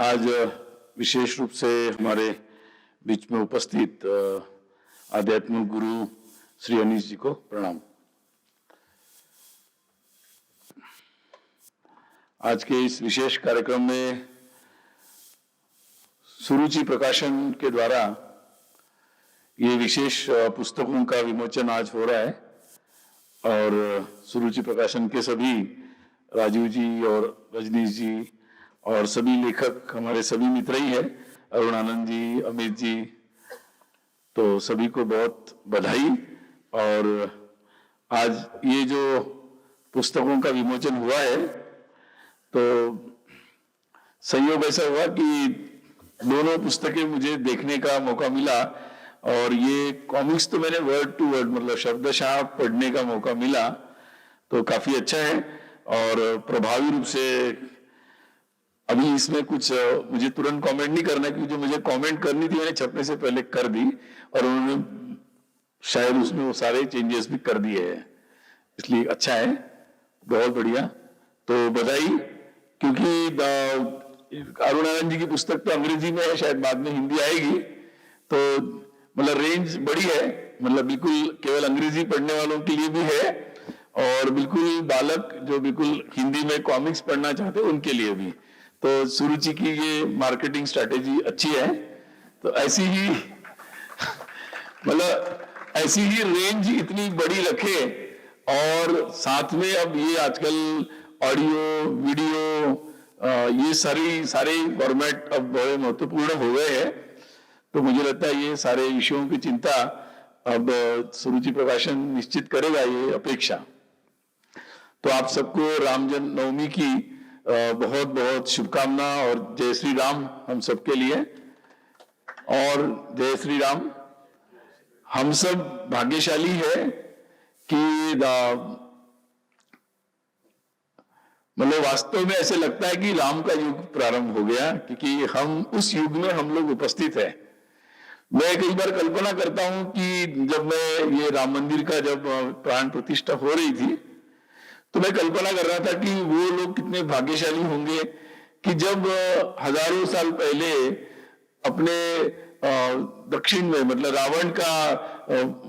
आज विशेष रूप से हमारे बीच में उपस्थित आध्यात्मिक गुरु श्री अनीश जी को प्रणाम। आज के इस विशेष कार्यक्रम में सुरुचि प्रकाशन के द्वारा ये विशेष पुस्तकों का विमोचन आज हो रहा है और सुरुचि प्रकाशन के सभी राजीव जी और रजनीश जी और सभी लेखक हमारे सभी मित्र ही है, अरुण आनंद जी, अमित जी, तो सभी को बहुत बधाई। और आज ये जो पुस्तकों का विमोचन हुआ है तो संयोग ऐसा हुआ कि दोनों पुस्तकें मुझे देखने का मौका मिला और ये कॉमिक्स तो मैंने वर्ड टू वर्ड मतलब शब्दशः पढ़ने का मौका मिला तो काफी अच्छा है और प्रभावी रूप से अभी इसमें कुछ मुझे तुरंत कमेंट नहीं करना क्योंकि जो मुझे कमेंट करनी थी मैंने छपने से पहले कर दी और उन्होंने शायद उसमें वो सारे चेंजेस भी कर दिए हैं, इसलिए अच्छा है, बहुत बढ़िया। तो बधाई, क्योंकि अरुण आनंद जी की पुस्तक तो अंग्रेजी में है, शायद बाद में हिंदी आएगी, तो मतलब रेंज बड़ी है, मतलब बिल्कुल केवल अंग्रेजी पढ़ने वालों के लिए भी है और बिल्कुल बालक जो बिल्कुल हिंदी में कॉमिक्स पढ़ना चाहते हैं उनके लिए भी। तो सुरुचि की ये मार्केटिंग स्ट्रैटेजी अच्छी है, तो ऐसी ही मतलब ऐसी ही रेंज इतनी बड़ी रखे और साथ में अब ये आजकल ऑडियो वीडियो ये सारे फॉर्मेट अब बड़े महत्वपूर्ण हो गए हैं, तो मुझे लगता है ये सारे विषयों की चिंता अब सुरुचि प्रकाशन निश्चित करेगा, ये अपेक्षा। तो आप सबको राम जन्मनवमी की बहुत बहुत शुभकामना और जय श्री राम हम सबके लिए। और जय श्री राम। हम सब भाग्यशाली है कि मतलब वास्तव में ऐसे लगता है कि राम का युग प्रारंभ हो गया, क्योंकि हम उस युग में हम लोग उपस्थित है। मैं कई बार कल्पना करता हूं कि जब मैं ये राम मंदिर का जब प्राण प्रतिष्ठा हो रही थी तो मैं कल्पना कर रहा था कि वो लोग कितने भाग्यशाली होंगे कि जब हजारों साल पहले अपने दक्षिण में मतलब रावण का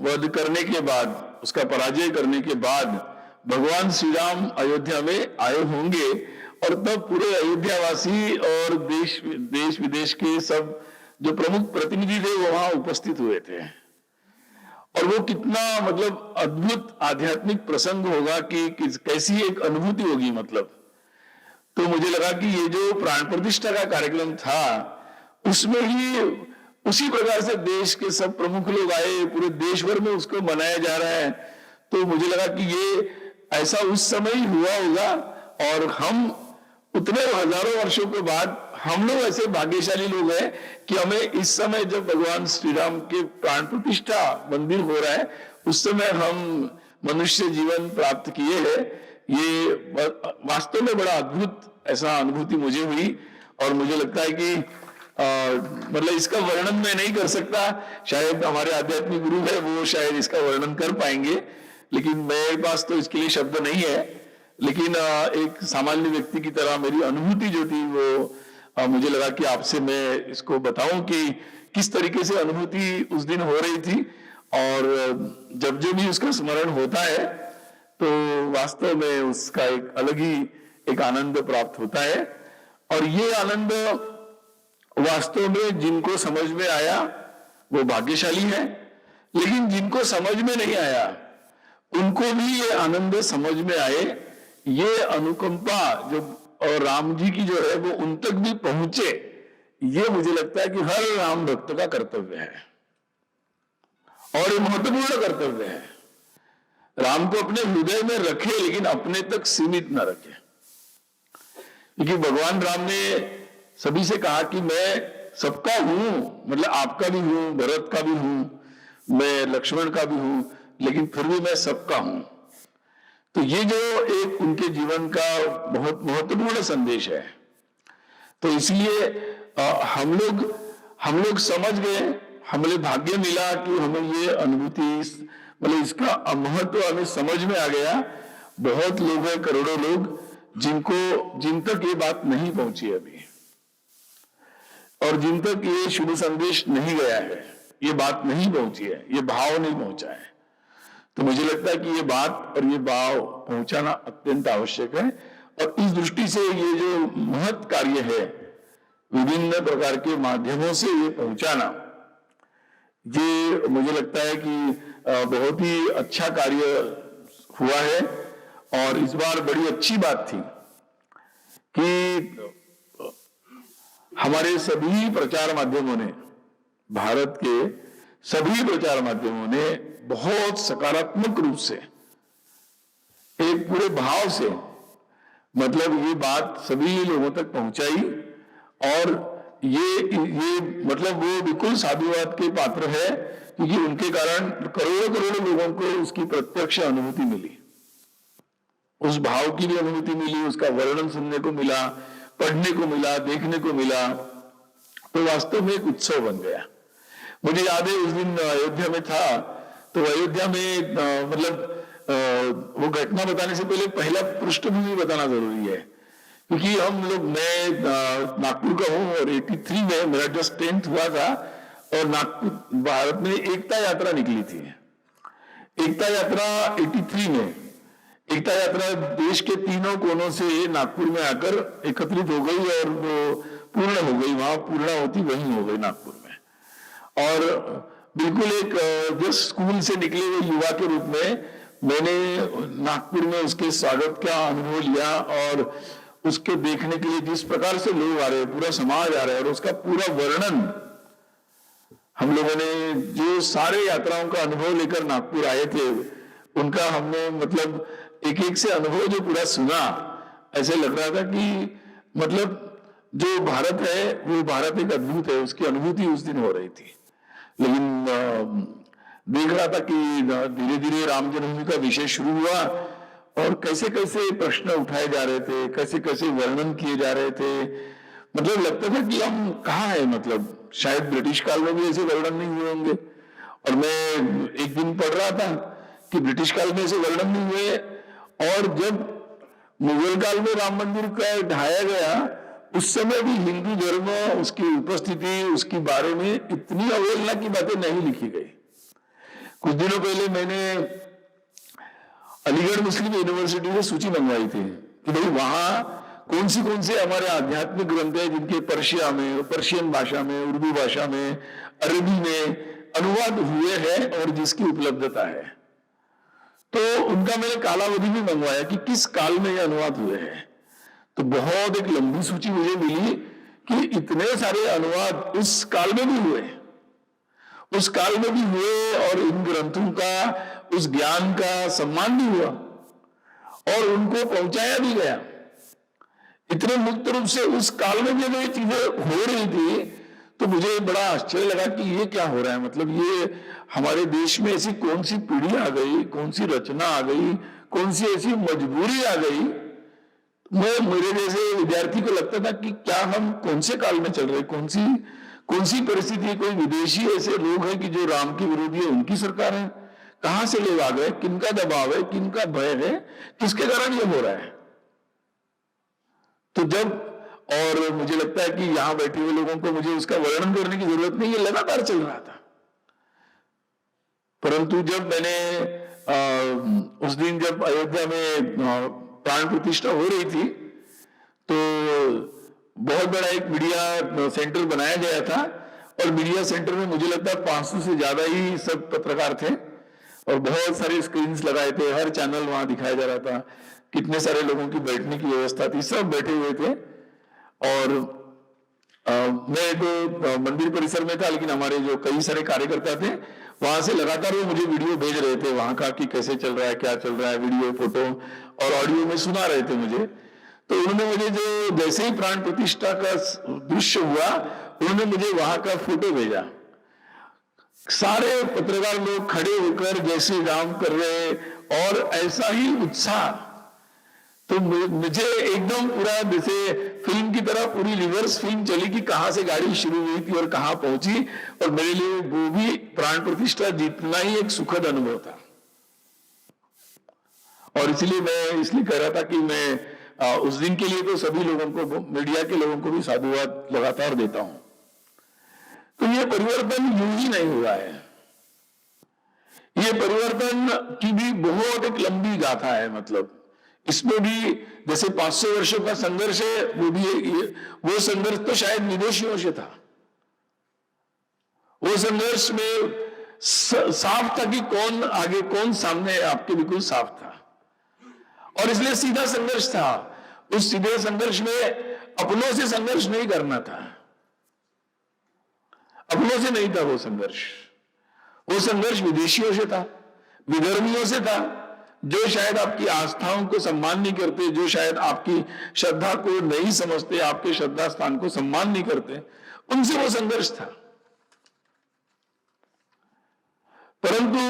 वध करने के बाद, उसका पराजय करने के बाद भगवान श्री राम अयोध्या में आए होंगे और तब पूरे अयोध्यावासी और देश विदेश के सब जो प्रमुख प्रतिनिधि थे वो वहां उपस्थित हुए थे और वो कितना मतलब अद्भुत आध्यात्मिक प्रसंग होगा कि कैसी एक अनुभूति होगी मतलब। तो मुझे लगा कि ये जो प्राण प्रतिष्ठा का कार्यक्रम था उसमें ही उसी प्रकार से देश के सब प्रमुख लोग आए, पूरे देश भर में उसको मनाया जा रहा है, तो मुझे लगा कि ये ऐसा उस समय ही हुआ होगा और हम उतने हजारों वर्षों के बाद हम लोग ऐसे भाग्यशाली लोग हैं कि हमें इस समय जब भगवान श्री राम के प्राण प्रतिष्ठा मंदिर हो रहा है उस समय हम मनुष्य जीवन प्राप्त किए हैं। ये वास्तव में बड़ा अद्भुत ऐसा अनुभूति मुझे हुई और मुझे लगता है कि मतलब इसका वर्णन मैं नहीं कर सकता, शायद हमारे आध्यात्मिक गुरु है वो शायद इसका वर्णन कर पाएंगे, लेकिन मेरे पास तो इसके लिए शब्द नहीं है। लेकिन एक सामान्य व्यक्ति की तरह मेरी अनुभूति जो थी वो मुझे लगा कि आपसे मैं इसको बताऊं कि किस तरीके से अनुभूति उस दिन हो रही थी और जब भी उसका स्मरण होता है तो वास्तव में उसका एक अलग ही एक आनंद प्राप्त होता है। और ये आनंद वास्तव में जिनको समझ में आया वो भाग्यशाली है, लेकिन जिनको समझ में नहीं आया उनको भी ये आनंद समझ में आए, ये अनुकंपा जो और राम जी की जो है वो उन तक भी पहुंचे, ये मुझे लगता है कि हर राम भक्त का कर्तव्य है और ये महत्वपूर्ण कर्तव्य है। राम को अपने हृदय में रखे लेकिन अपने तक सीमित न रखे, क्योंकि भगवान राम ने सभी से कहा कि मैं सबका हूं, मतलब आपका भी हूं, भरत का भी हूं, मैं लक्ष्मण का भी हूं, लेकिन फिर भी मैं सबका हूं। तो ये जो एक उनके जीवन का बहुत महत्वपूर्ण संदेश है, तो इसलिए हम लोग समझ गए, हमें भाग्य मिला कि हमें ये अनुभूति मतलब इसका महत्व हमें समझ में आ गया। बहुत लोग हैं, करोड़ों लोग जिन तक ये बात नहीं पहुंची अभी। और जिन तक ये शुभ संदेश नहीं गया है, ये बात नहीं पहुंची है, ये भाव नहीं पहुंचा है, तो मुझे लगता है कि ये बात और ये भाव पहुंचाना अत्यंत आवश्यक है। और इस दृष्टि से ये जो महत् कार्य है, विभिन्न प्रकार के माध्यमों से ये पहुंचाना, ये मुझे लगता है कि बहुत ही अच्छा कार्य हुआ है। और इस बार बड़ी अच्छी बात थी कि हमारे सभी प्रचार माध्यमों ने, भारत के सभी प्रचार माध्यमों ने बहुत सकारात्मक रूप से, एक पूरे भाव से, मतलब ये बात सभी लोगों तक पहुंचाई। और ये मतलब वो बिल्कुल साधुवाद के पात्र है, क्योंकि उनके कारण करोड़ों करोड़ों लोगों को उसकी प्रत्यक्ष अनुभूति मिली, उस भाव की भी अनुभूति मिली, उसका वर्णन सुनने को मिला, पढ़ने को मिला, देखने को मिला। तो वास्तव में एक उत्सव बन गया। मुझे याद है उस दिन अयोध्या में था, तो अयोध्या में वो घटना बताने से पहले पहला पृष्ठभूमि बताना जरूरी है, क्योंकि हम लोग, मैं नागपुर का हूं और 83 में मेरा जस्ट 10th हुआ था, और नागपुर भारत में एकता यात्रा निकली थी। एकता यात्रा 83 में, एकता यात्रा देश के तीनों कोनों से नागपुर में आकर एकत्रित हो गई और वो पूर्ण हो गई, वहां पूर्णाहुति वहीं हो गई नागपुर में। और बिल्कुल एक जो स्कूल से निकले हुए युवा के रूप में मैंने नागपुर में उसके स्वागत का अनुभव लिया, और उसके देखने के लिए जिस प्रकार से लोग आ रहे हैं, पूरा समाज आ रहा है, और उसका पूरा वर्णन हम लोगों ने, जो सारे यात्राओं का अनुभव लेकर नागपुर आए थे, उनका हमने मतलब एक एक से अनुभव जो पूरा सुना, ऐसे लग रहा था कि मतलब जो भारत है वो भारत एक अद्भुत है, उसकी अनुभूति उस दिन हो रही थी। लेकिन देख रहा था कि धीरे धीरे राम जन्मभूमि का विषय शुरू हुआ, और कैसे कैसे प्रश्न उठाए जा रहे थे, कैसे कैसे वर्णन किए जा रहे थे। मतलब लगता था कि हम कहाँ है, मतलब शायद ब्रिटिश काल में भी ऐसे वर्णन नहीं हुए होंगे। और मैं एक दिन पढ़ रहा था कि ब्रिटिश काल में ऐसे वर्णन नहीं हुए, और जब मुगल काल में राम मंदिर का ढाया गया, उस समय भी हिंदू धर्म, उसकी उपस्थिति, उसके बारे में इतनी अवहेलना की बातें नहीं लिखी गई। कुछ दिनों पहले मैंने अलीगढ़ मुस्लिम यूनिवर्सिटी से सूची मंगवाई थी कि भाई वहां कौन से हमारे आध्यात्मिक ग्रंथ है जिनके पर्शिया में, पर्शियन भाषा में, उर्दू भाषा में, अरबी में अनुवाद हुए हैं और जिसकी उपलब्धता है। तो उनका मैंने कालावधि भी मंगवाया कि किस काल में ये अनुवाद हुए हैं। तो बहुत एक लंबी सूची मुझे मिली कि इतने सारे अनुवाद उस काल में भी हुए, उस काल में भी हुए, और इन ग्रंथों का, उस ज्ञान का सम्मान भी हुआ और उनको पहुंचाया भी गया। इतने मुक्त रूप से उस काल में जब ये चीजें हो रही थी, तो मुझे बड़ा आश्चर्य लगा कि ये क्या हो रहा है। मतलब ये हमारे देश में ऐसी कौन सी पीढ़ी आ गई, कौन सी रचना आ गई, कौन सी ऐसी मजबूरी आ गई। मेरे जैसे विद्यार्थी को लगता था कि क्या हम कौन से काल में चल रहे, कौन सी परिस्थिति, कोई विदेशी ऐसे लोग हैं कि जो राम के विरोधी है, उनकी सरकार है, कहां से लोग आ गए, किनका दबाव है, किनका भय है, किसके कारण ये हो रहा है। तो जब, और मुझे लगता है कि यहां बैठे हुए लोगों को मुझे उसका वर्णन करने की जरूरत नहीं, ये लगातार चल रहा था। परंतु जब मैंने उस दिन जब अयोध्या में प्राण प्रतिष्ठा हो रही थी, तो बहुत बड़ा एक मीडिया सेंटर बनाया गया था, और मीडिया सेंटर में मुझे लगता है 500 से ज्यादा ही सब पत्रकार थे, और बहुत सारे स्क्रीन्स लगाए थे, हर चैनल वहां दिखाया जा रहा था, कितने सारे लोगों की बैठने की व्यवस्था थी, सब बैठे हुए थे। और मैं तो मंदिर परिसर में था, लेकिन हमारे जो कई सारे कार्यकर्ता थे वहां से लगातार वो मुझे वीडियो भेज रहे थे वहां का, कि कैसे चल रहा है, क्या चल रहा है, वीडियो, फोटो और ऑडियो में सुना रहे थे मुझे। तो उन्होंने मुझे जो जैसे ही प्राण प्रतिष्ठा का दृश्य हुआ, उन्होंने मुझे वहां का फोटो भेजा। सारे पत्रकार लोग खड़े होकर जय श्री राम कर रहे, और ऐसा ही उत्साह। तो मुझे एकदम पूरा जैसे फिल्म की तरह पूरी रिवर्स फिल्म चली कि कहां से गाड़ी शुरू हुई थी और कहां पहुंची, और मेरे लिए वो भी प्राण प्रतिष्ठा जितना ही एक सुखद अनुभव था। और इसलिए मैं इसलिए कह रहा था कि मैं उस दिन के लिए तो सभी लोगों को, मीडिया के लोगों को भी साधुवाद लगातार देता हूं। तो ये परिवर्तन यूं ही नहीं हुआ है, ये परिवर्तन की भी बहुत एक लंबी गाथा है। मतलब इसमें भी जैसे 500 वर्षों का संघर्ष है, वो भी वो संघर्ष तो शायद विदेशियों से था। वो संघर्ष में साफ था कि कौन आगे कौन सामने, आपके बिल्कुल साफ था, और इसलिए सीधा संघर्ष था। उस सीधे संघर्ष में अपनों से संघर्ष नहीं करना था, अपनों से नहीं था वो संघर्ष। वो संघर्ष विदेशियों से था, विधर्मियों से था, जो शायद आपकी आस्थाओं को सम्मान नहीं करते, जो शायद आपकी श्रद्धा को नहीं समझते, आपके श्रद्धा स्थान को सम्मान नहीं करते, उनसे वो संघर्ष था। परंतु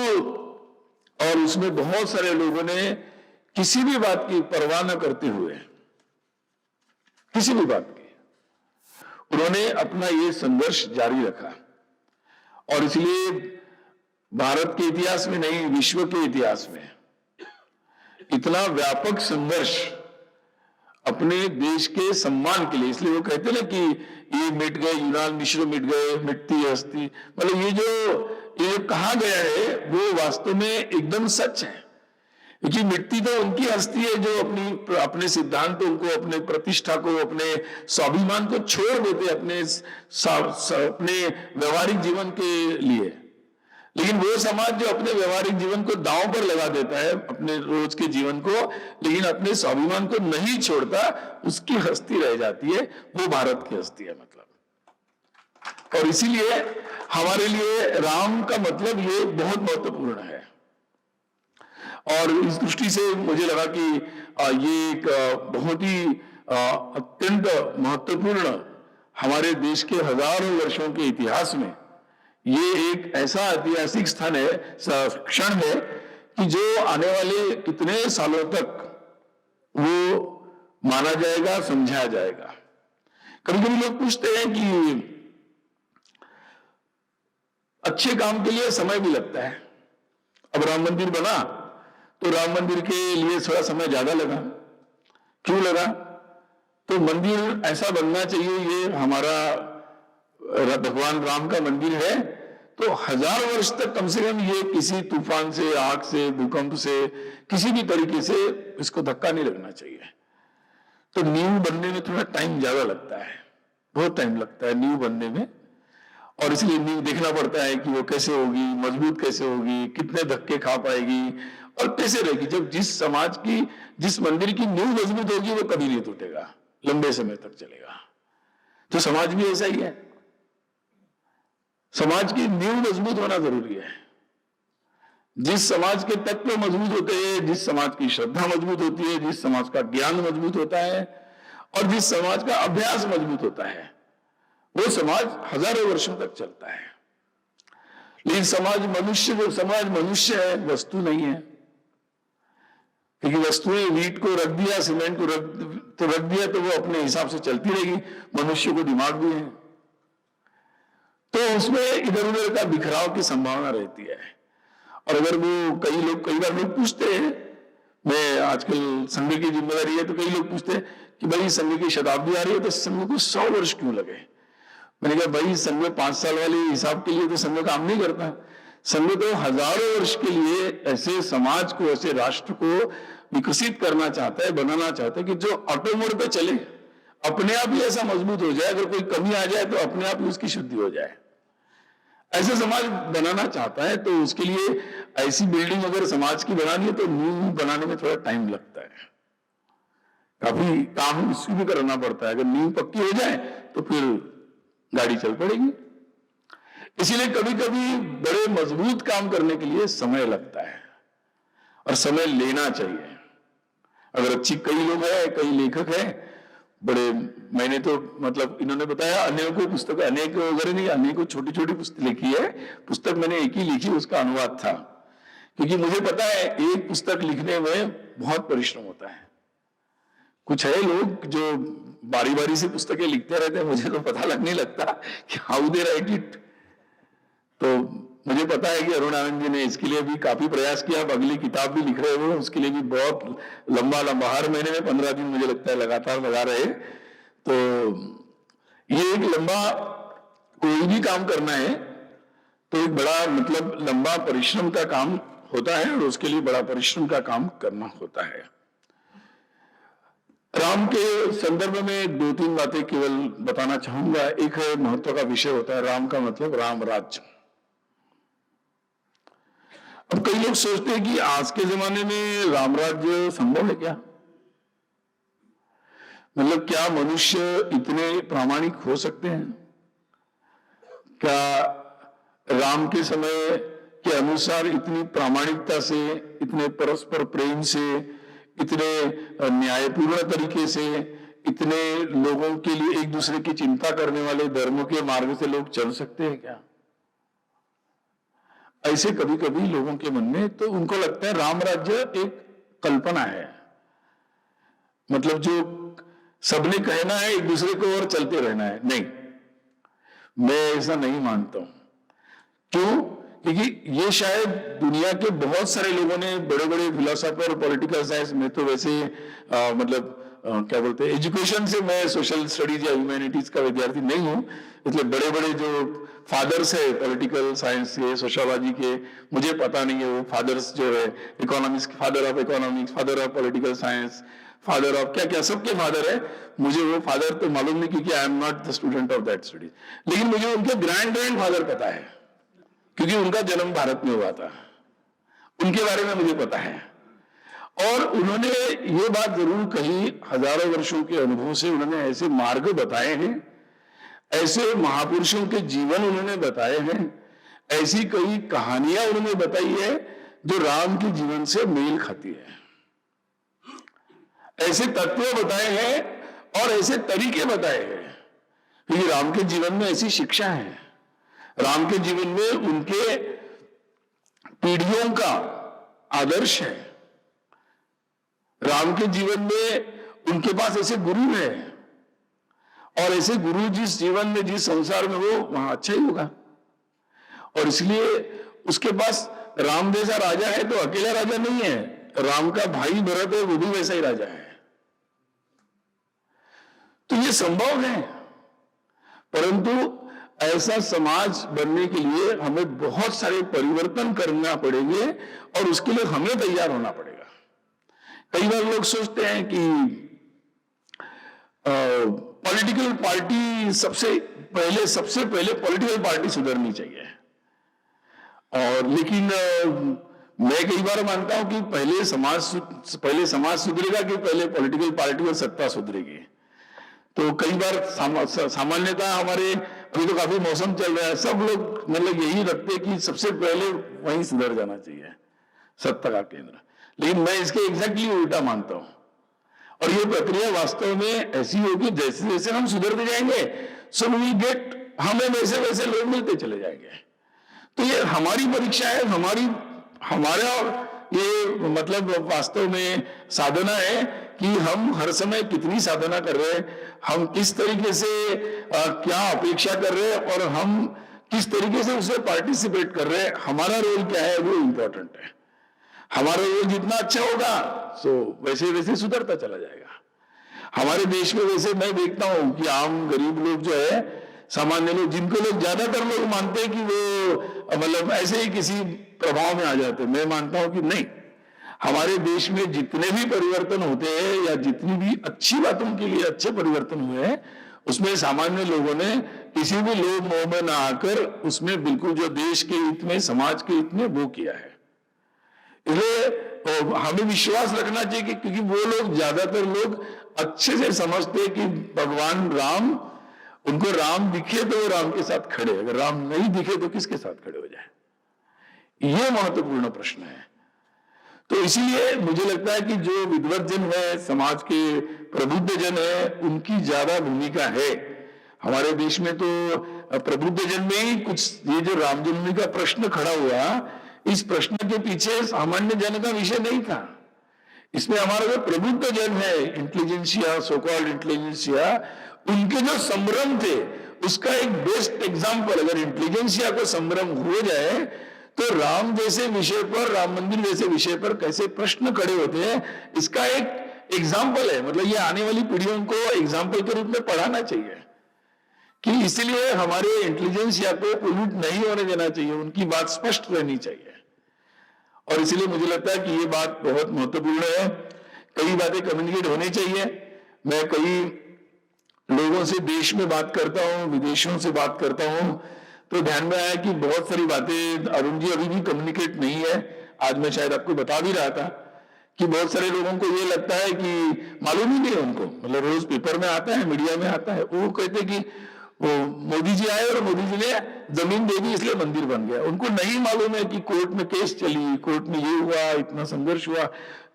और उसमें बहुत सारे लोगों ने किसी भी बात की परवाह न करते हुए, किसी भी बात की, उन्होंने अपना ये संघर्ष जारी रखा। और इसलिए भारत के इतिहास में नहीं, विश्व के इतिहास में इतना व्यापक संघर्ष अपने देश के सम्मान के लिए, इसलिए वो कहते ना कि ये मिट गए, यूनान मिश्र मिट गए, मिटती हस्ती, मतलब ये कहा गया है वो वास्तव में एकदम सच है। क्योंकि मिट्टी तो उनकी हस्ती है जो अपने सिद्धांतों को, अपने प्रतिष्ठा को, अपने स्वाभिमान को छोड़ देते अपने व्यवहारिक जीवन के लिए। लेकिन वो समाज जो अपने व्यवहारिक जीवन को दांव पर लगा देता है, अपने रोज के जीवन को, लेकिन अपने स्वाभिमान को नहीं छोड़ता, उसकी हस्ती रह जाती है, वो भारत की हस्ती है। मतलब और इसीलिए हमारे लिए राम का मतलब ये बहुत महत्वपूर्ण है। और इस दृष्टि से मुझे लगा कि ये एक बहुत ही अत्यंत महत्वपूर्ण, हमारे देश के हजारों वर्षों के इतिहास में ये एक ऐसा ऐतिहासिक स्थान है, क्षण है कि जो आने वाले कितने सालों तक वो माना जाएगा, समझा जाएगा। कभी कभी लोग पूछते हैं कि अच्छे काम के लिए समय भी लगता है। अब राम मंदिर बना तो राम मंदिर के लिए थोड़ा समय ज्यादा लगा। क्यों लगा? तो मंदिर ऐसा बनना चाहिए, ये हमारा भगवान राम का मंदिर है, तो 1000 वर्ष तक कम से कम ये किसी तूफान से, आग से, भूकंप से, किसी भी तरीके से इसको धक्का नहीं लगना चाहिए। तो नींव बनने में थोड़ा टाइम ज्यादा लगता है, बहुत टाइम लगता है नींव बनने में। और इसलिए नींव देखना पड़ता है कि वो कैसे होगी, मजबूत कैसे होगी, कितने धक्के खा पाएगी और कैसे रहेगी। जब जिस मंदिर की नींव मजबूत होगी वो कभी नहीं टूटेगा, लंबे समय तक चलेगा। तो समाज भी ऐसा ही है, समाज की नींव मजबूत होना जरूरी है। जिस समाज के तत्व मजबूत होते हैं, जिस समाज की श्रद्धा मजबूत होती है, जिस समाज का ज्ञान मजबूत होता है और जिस समाज का अभ्यास मजबूत होता है, वो समाज हजारों वर्षों तक चलता है। लेकिन समाज मनुष्य है, वस्तु नहीं है। क्योंकि वस्तुएं, ईंट को रख दिया, सीमेंट को रख दिया तो वो अपने हिसाब से चलती रहेगी। मनुष्य को दिमाग भी है, तो उसमें इधर उधर का बिखराव की संभावना रहती है। और अगर वो कई बार लोग पूछते हैं, मैं आजकल संघ की जिम्मेदारी है, तो कई लोग पूछते हैं कि भाई संघ की शताब्दी आ रही है तो संघ को 100 वर्ष क्यों लगे? मैंने कहा भाई संघ 5 साल वाले हिसाब के लिए तो संघ काम नहीं करता। संघ तो हजारों वर्ष के लिए ऐसे समाज को, ऐसे राष्ट्र को विकसित करना चाहता है, बनाना चाहता है कि जो ऑटो मोड पे चले, अपने आप ही ऐसा मजबूत हो जाए, अगर कोई कमी आ जाए तो अपने आप ही उसकी शुद्धि हो जाए। ऐसे समाज बनाना चाहता है। तो उसके लिए ऐसी बिल्डिंग अगर समाज की बनानी है तो नींव बनाने में थोड़ा टाइम लगता है, काफी काम इसकी भी करना पड़ता है। अगर नींव पक्की हो जाए तो फिर गाड़ी चल पड़ेगी। इसीलिए कभी कभी बड़े मजबूत काम करने के लिए समय लगता है और समय लेना चाहिए। अगर अच्छी, कई लोग हैं, कई लेखक हैं बड़े, मैंने तो मतलब इन्होंने बताया अनेकों पुस्तक, अनेक वगैरह नहीं, अनेकों छोटी छोटी पुस्तक लिखी है। पुस्तक मैंने एक ही लिखी, उसका अनुवाद था, क्योंकि मुझे पता है एक पुस्तक लिखने में बहुत परिश्रम होता है। कुछ है लोग जो बारी बारी से पुस्तकें लिखते रहते हैं, मुझे तो पता नहीं लगता कि हाउ दे राइट इट। तो मुझे पता है कि अरुण आनंद जी ने इसके लिए भी काफी प्रयास किया, अब अगली किताब भी लिख रहे हो, उसके लिए भी बहुत लंबा हर महीने में 15 दिन मुझे लगता है लगातार लगा रहे। तो ये एक लंबा कोई भी काम करना है तो एक बड़ा मतलब लंबा परिश्रम का काम होता है और उसके लिए बड़ा परिश्रम का काम करना होता है। राम के संदर्भ में दो तीन बातें केवल बताना चाहूंगा। एक है महत्व का विषय होता है राम का मतलब राम राज्य। अब कई लोग सोचते हैं कि आज के जमाने में राम राज्य संभव है क्या? मतलब क्या मनुष्य इतने प्रामाणिक हो सकते हैं? क्या राम के समय के अनुसार इतनी प्रामाणिकता से, इतने परस्पर प्रेम से, इतने न्यायपूर्ण तरीके से, इतने लोगों के लिए एक दूसरे की चिंता करने वाले धर्म के मार्ग से लोग चल सकते हैं क्या? ऐसे कभी कभी लोगों के मन में तो उनको लगता है राम राज्य एक कल्पना है, मतलब जो सबने कहना है एक दूसरे को और चलते रहना है। नहीं, मैं ऐसा नहीं मानता हूं। क्यों? क्योंकि ये शायद दुनिया के बहुत सारे लोगों ने, बड़े बड़े फिलोसोफर, पॉलिटिकल साइंस में तो वैसे क्या बोलते हैं, एजुकेशन से मैं सोशल स्टडीज या ह्यूमैनिटीज का विद्यार्थी नहीं हूं, इसलिए बड़े बड़े जो फादर्स है पॉलिटिकल साइंस के, सोशियोलॉजी के, मुझे पता नहीं है वो फादर्स जो है, economics, father of economics, father of political science, father of क्या क्या सबके फादर है, मुझे वो फादर तो मालूम नहीं क्योंकि I am not the student of that studies. लेकिन मुझे उनके ग्रैंड फादर पता है क्योंकि उनका जन्म भारत में हुआ था, उनके बारे में मुझे पता है। और उन्होंने ये बात जरूर कही, हजारों वर्षों के अनुभव से उन्होंने ऐसे मार्ग बताए हैं, ऐसे महापुरुषों के जीवन उन्होंने बताए हैं, ऐसी कई कहानियां उन्होंने बताई है जो राम के जीवन से मेल खाती है, ऐसे तत्व बताए हैं और ऐसे तरीके बताए हैं। क्योंकि राम के जीवन में ऐसी शिक्षा है, राम के जीवन में उनके पीढ़ियों का आदर्श है, राम के जीवन में उनके पास ऐसे गुरु है, और ऐसे गुरु जिस जीवन में, जिस संसार में वो, वहां अच्छा ही होगा। और इसलिए उसके पास राम जैसा राजा है तो अकेला राजा नहीं है, राम का भाई भरत है वो भी वैसा ही राजा है। तो ये संभव है, परंतु ऐसा समाज बनने के लिए हमें बहुत सारे परिवर्तन करना पड़ेंगे और उसके लिए हमें तैयार होना पड़ेगा। कई बार लोग सोचते हैं कि पॉलिटिकल पार्टी सबसे पहले पॉलिटिकल पार्टी सुधरनी चाहिए, और लेकिन मैं कई बार मानता हूं कि पहले समाज सुधरेगा कि पहले पॉलिटिकल पार्टी और सत्ता सुधरेगी। तो कई बार सामान्यतः हमारे, अभी तो काफी मौसम चल रहा है, सब लोग मतलब यही रखते कि सबसे पहले वहीं सुधर जाना चाहिए, सत्ता का केंद्र। लेकिन मैं इसके एग्जैक्टली उल्टा मानता हूं, और ये प्रक्रिया वास्तव में ऐसी होगी जैसे जैसे हम सुधरते जाएंगे सो वी विल गेट, हमें वैसे वैसे लोग मिलते चले जाएंगे। तो ये हमारी परीक्षा है, हमारा ये मतलब वास्तव में साधना है कि हम हर समय कितनी साधना कर रहे हैं, हम किस तरीके से क्या अपेक्षा कर रहे हैं और हम किस तरीके से उसमें पार्टिसिपेट कर रहे हैं, हमारा रोल क्या है वो इंपॉर्टेंट है। हमारा रोल जितना अच्छा होगा तो वैसे वैसे सुधरता चला जाएगा। हमारे देश में वैसे मैं देखता हूं कि आम गरीब लोग जो है, सामान्य लोग, जिनको लोग ज्यादातर लोग मानते हैं कि वो मतलब ऐसे ही किसी प्रभाव में आ जाते हैं, मैं मानता हूं कि नहीं, हमारे देश में जितने भी परिवर्तन होते हैं या जितनी भी अच्छी बातों के लिए अच्छे परिवर्तन हुए हैं, उसमें सामान्य लोगों ने किसी भी लोभ मोह में ना आकर उसमें बिल्कुल जो देश के हित में, समाज के हित में वो किया है। इसलिए हमें विश्वास रखना चाहिए कि क्योंकि वो लोग, ज्यादातर लोग अच्छे से समझते कि भगवान राम, उनको राम दिखे तो वो राम के साथ खड़े, अगर राम नहीं दिखे तो किसके साथ खड़े हो जाए, ये महत्वपूर्ण प्रश्न है। तो इसीलिए मुझे लगता है कि जो विद्वत जन है, समाज के प्रबुद्ध जन है, उनकी ज्यादा भूमिका है। हमारे देश में तो प्रबुद्ध जन में ही कुछ, ये जो राम जन्मभूमि का प्रश्न खड़ा हुआ, इस प्रश्न के पीछे सामान्य जन का विषय नहीं था, इसमें हमारा जो प्रबुद्ध जन है, इंटेलिजेंसिया, सो कॉल्ड इंटेलिजेंसिया, उनके जो संभ्रम थे उसका एक बेस्ट एग्जाम्पल, अगर इंटेलिजेंसिया को संभ्रम हो जाए तो राम जैसे विषय पर, राम मंदिर जैसे विषय पर कैसे प्रश्न खड़े होते हैं, इसका एक एग्जाम्पल है। मतलब ये आने वाली पीढ़ियों को एग्जाम्पल के रूप में पढ़ाना चाहिए कि इसलिए हमारे इंटेलिजेंसिया को पोल्यूट नहीं होने देना चाहिए, उनकी बात स्पष्ट रहनी चाहिए। और इसलिए मुझे लगता है कि ये बात बहुत महत्वपूर्ण है। कई बातें कम्युनिकेट होनी चाहिए। मैं कई लोगों से देश में बात करता हूं, विदेशों से बात करता हूं, तो ध्यान में आया कि बहुत सारी बातें अरुण जी अभी भी कम्युनिकेट नहीं है। आज मैं शायद आपको बता भी रहा था कि बहुत सारे लोगों को ये लगता है कि मालूम ही नहीं है उनको, मतलब रोज पेपर में आता है, मीडिया में आता है, वो कहते कि वो मोदी जी आए और मोदी जी ने जमीन दे दी इसलिए मंदिर बन गया। उनको नहीं मालूम है कि कोर्ट में केस चली, कोर्ट में ये हुआ, इतना संघर्ष हुआ,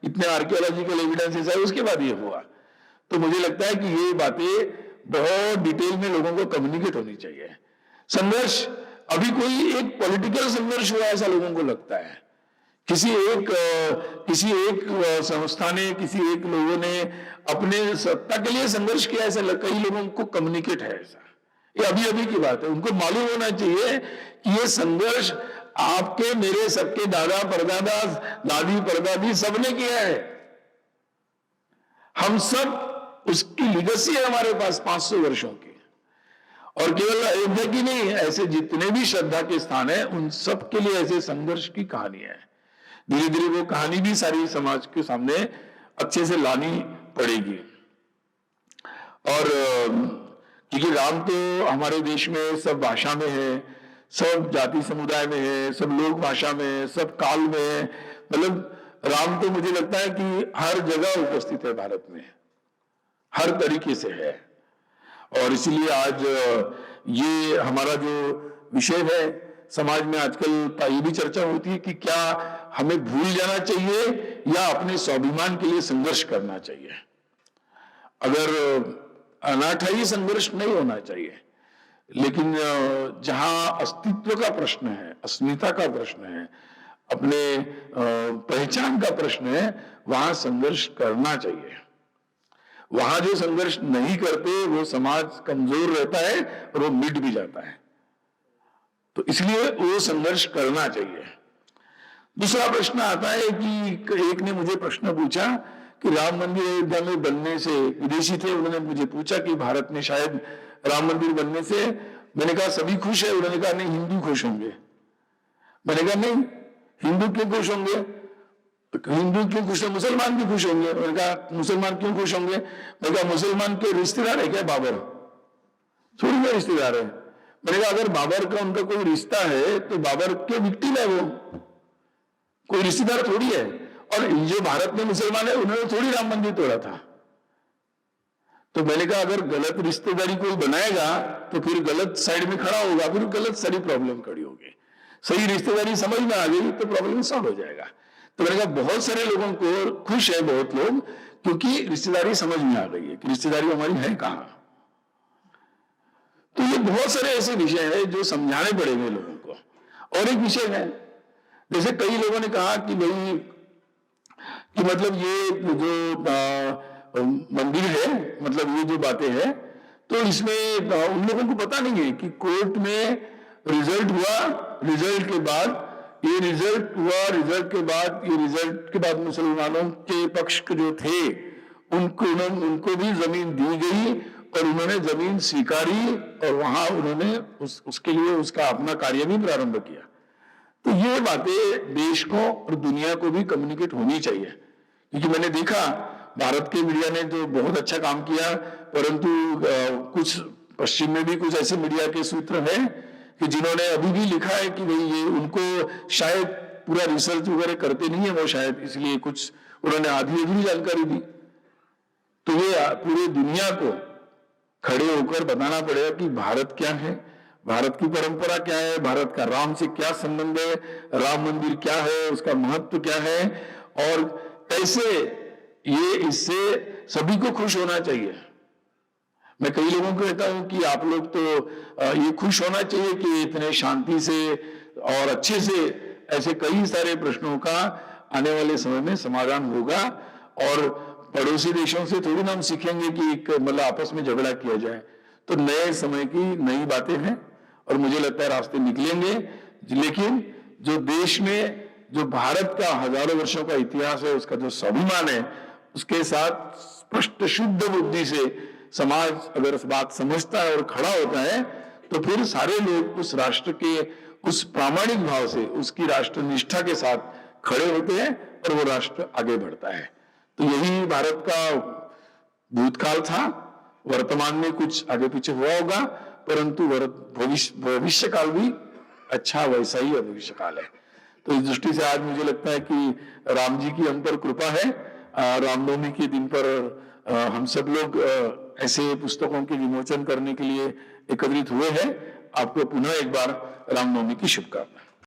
इतने आर्कियोलॉजिकल एविडेंसेस आए, उसके बाद ये हुआ। तो मुझे लगता है कि ये बातें बहुत डिटेल में लोगों को कम्युनिकेट होनी चाहिए। संघर्ष अभी कोई एक पॉलिटिकल संघर्ष हुआ ऐसा लोगों को लगता है, किसी एक संस्था ने, किसी एक लोगों ने अपने सत्ता के लिए संघर्ष किया ऐसा कई लोगों को कम्युनिकेट है ऐसा। ये अभी अभी की बात है। उनको मालूम होना चाहिए कि ये संघर्ष आपके, मेरे, सबके दादा परदादा, दादी परदादी सबने किया है। हम सब उसकी लीगेसी है हमारे पास 500 वर्षों की। और केवल अयोध्या की नहीं, ऐसे जितने भी श्रद्धा के स्थान है उन सब के लिए ऐसे संघर्ष की कहानी है। धीरे धीरे वो कहानी भी सारी समाज के सामने अच्छे से लानी पड़ेगी। और क्योंकि राम तो हमारे देश में सब भाषा में है, सब जाति समुदाय में है, सब लोक भाषा में है, सब काल में है। मतलब राम तो मुझे लगता है कि हर जगह उपस्थित है, भारत में हर तरीके से है। और इसीलिए आज ये हमारा जो विषय है समाज में आजकल ये भी चर्चा होती है कि क्या हमें भूल जाना चाहिए या अपने स्वाभिमान के लिए संघर्ष करना चाहिए। अगर अनाठाई संघर्ष नहीं होना चाहिए, लेकिन जहां अस्तित्व का प्रश्न है, अस्मिता का प्रश्न है, अपने पहचान का प्रश्न है, वहां संघर्ष करना चाहिए। वहां जो संघर्ष नहीं करते वो समाज कमजोर रहता है और वो मिट भी जाता है। तो इसलिए वो संघर्ष करना चाहिए। दूसरा प्रश्न आता है कि एक ने मुझे प्रश्न पूछा कि राम मंदिर अयोध्या में बनने से, विदेशी थे, उन्होंने मुझे पूछा कि भारत में शायद राम मंदिर बनने से, मैंने कहा सभी खुश है। उन्होंने कहा नहीं, हिंदू खुश होंगे। मैंने कहा नहीं, हिंदू क्यों खुश होंगे, हिंदू क्यों खुश है, मुसलमान भी खुश होंगे। मैंने कहा मुसलमान क्यों खुश होंगे। मैंने कहा मुसलमान के रिश्तेदार है क्या बाबर, थोड़ी ना रिश्तेदार है। मैंने कहा अगर बाबर का उनका कोई रिश्ता है तो बाबर के विक्टिम है, वो कोई रिश्तेदार थोड़ी है। और जो भारत में मुसलमान है उन्होंने थोड़ी राम मंदिर तोड़ा था। तो मैंने कहा अगर गलत रिश्तेदारी कोई बनाएगा तो फिर गलत साइड में खड़ा होगा, फिर गलत सारी प्रॉब्लम खड़ी होगी। सही रिश्तेदारी समझ में आ गई तो प्रॉब्लम सॉल्व हो जाएगा। तो मैंने कहा बहुत सारे लोगों को खुश है, बहुत लोग, क्योंकि रिश्तेदारी समझ में आ गई है कि रिश्तेदारी हमारी है कहां। तो ये बहुत सारे ऐसे विषय है जो समझाने पड़ेंगे लोगों को। और एक विषय है, जैसे कई लोगों ने कहा कि भाई कि मतलब ये जो मंदिर है, मतलब ये जो बातें हैं, तो इसमें उन लोगों को पता नहीं है कि कोर्ट में रिजल्ट हुआ, रिजल्ट के बाद ये रिजल्ट हुआ, रिजल्ट के बाद मुसलमानों के पक्ष के जो थे उनको भी जमीन दी गई और उन्होंने जमीन स्वीकारी और वहां उन्होंने उसके लिए उसका अपना कार्य भी प्रारंभ किया। तो ये बातें देश को और दुनिया को भी कम्युनिकेट होनी चाहिए। क्योंकि मैंने देखा भारत के मीडिया ने तो बहुत अच्छा काम किया, परंतु कुछ पश्चिम में भी कुछ ऐसे मीडिया के सूत्र हैं कि जिन्होंने अभी भी लिखा है कि भाई ये उनको शायद पूरा रिसर्च वगैरह करते नहीं है वो, शायद इसलिए कुछ उन्होंने आधी अधूरी जानकारी दी। तो ये पूरे दुनिया को खड़े होकर बताना पड़ेगा कि भारत क्या है, भारत की परंपरा क्या है, भारत का राम से क्या संबंध है, राम मंदिर क्या है, उसका महत्व क्या है और कैसे ये इससे सभी को खुश होना चाहिए। मैं कई लोगों को कहता हूं कि आप लोग तो ये खुश होना चाहिए कि इतने शांति से और अच्छे से ऐसे कई सारे प्रश्नों का आने वाले समय में समाधान होगा। और पड़ोसी देशों से थोड़ी ना हम सीखेंगे कि मतलब आपस में झगड़ा किया जाए। तो नए समय की नई बातें हैं और मुझे लगता है रास्ते निकलेंगे। लेकिन जो देश में जो भारत का हजारों वर्षों का इतिहास है, उसका जो स्वाभिमान है, उसके साथ स्पष्ट शुद्ध बुद्धि से समाज अगर इस बात समझता है और खड़ा होता है, तो फिर सारे लोग उस राष्ट्र के उस प्रामाणिक भाव से, उसकी राष्ट्र निष्ठा के साथ खड़े होते हैं और वो राष्ट्र आगे बढ़ता है। तो यही भारत का भूतकाल था। वर्तमान में कुछ आगे पीछे हुआ होगा, परंतु भविष्य काल भी अच्छा वैसा ही भविष्य काल है। तो इस दृष्टि से आज मुझे लगता है कि राम जी की हम पर कृपा है। रामनवमी के दिन पर हम सब लोग ऐसे पुस्तकों के विमोचन करने के लिए एकत्रित हुए हैं। आपको पुनः एक बार रामनवमी की शुभकामनाएं।